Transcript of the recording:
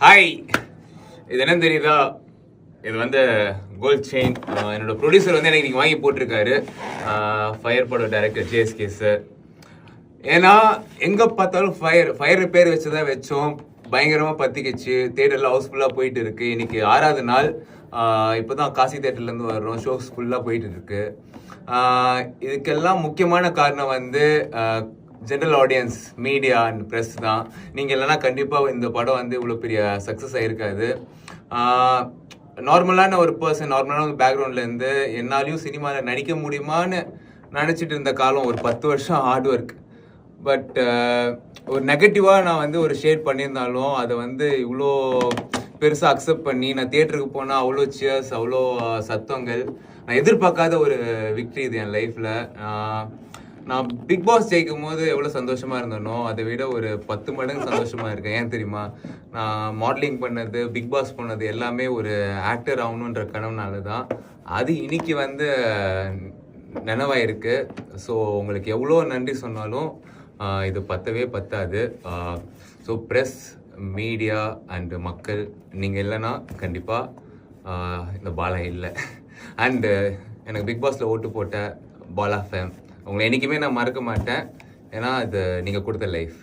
Hi, இது என்ன தெரியுதா? இது வந்து கோல்ட் செயின். என்னோட ப்ரொடியூசர் வந்து எனக்கு நீங்கள் வாங்கி போட்டிருக்காரு. ஃபயர் பட டைரக்டர் ஜேஎஸ்கே சார். ஏன்னா எங்கே பார்த்தாலும் ஃபயர் பேர் வச்சு தான் வச்சோம். பயங்கரமாக பற்றிக்கிச்சு. தேட்டரில் ஹவுஸ்ஃபுல்லாக போயிட்டு இருக்கு. இன்னைக்கு 6வது நாள். இப்போ தான் காசி தேட்டர்லேருந்து வர்றோம். ஷோஸ் ஃபுல்லாக போயிட்டு இருக்கு. இதுக்கெல்லாம் முக்கியமான காரணம் வந்து general audience, media and press தான். நீங்கள் இல்லைனா கண்டிப்பாக இந்த படம் வந்து இவ்வளோ பெரிய சக்ஸஸ் ஆகிருக்காது. நார்மலான ஒரு பர்சன், நார்மலான ஒரு பேக்ரவுண்ட்லேருந்து என்னாலையும் சினிமாவில் நடிக்க முடியுமான்னு நினச்சிட்டு இருந்த காலம் ஒரு 10 வருஷம் ஹார்ட் ஒர்க். பட் ஒரு நெகட்டிவாக நான் வந்து ஒரு ஷேர் பண்ணியிருந்தாலும் அதை வந்து இவ்வளோ பெருசாக அக்செப்ட் பண்ணி நான் தியேட்டருக்கு போனால் அவ்வளோ சியர்ஸ், அவ்வளோ சத்தங்கள். நான் எதிர்பார்க்காத ஒரு விக்ட்ரி இது என் லைஃப்பில். நான் பிக் பாஸ் ஜெயிக்கும் போது எவ்வளோ சந்தோஷமாக இருந்தேனோ அதை விட ஒரு 10 மடங்கு சந்தோஷமாக இருக்கேன். ஏன் தெரியுமா? நான் மாடலிங் பண்ணது, பிக் பாஸ் பண்ணது எல்லாமே ஒரு ஆக்டர் ஆகணுன்ற கனவுனால தான். அது இன்னைக்கு வந்து நினைவாயிருக்கு. ஸோ உங்களுக்கு எவ்வளோ நன்றி சொன்னாலும் இது பத்தவே பத்தாது. ஸோ ப்ரெஸ், மீடியா அண்டு மக்கள், நீங்கள் இல்லைன்னா கண்டிப்பாக இந்த பாலா இல்லை. அண்டு எனக்கு பிக் பாஸில் ஓட்டு போட்ட பாலா ஃபேம், உங்களை என்றைக்குமே நான் மறக்க மாட்டேன். ஏன்னா அது நீங்கள் கொடுத்த லைஃப்.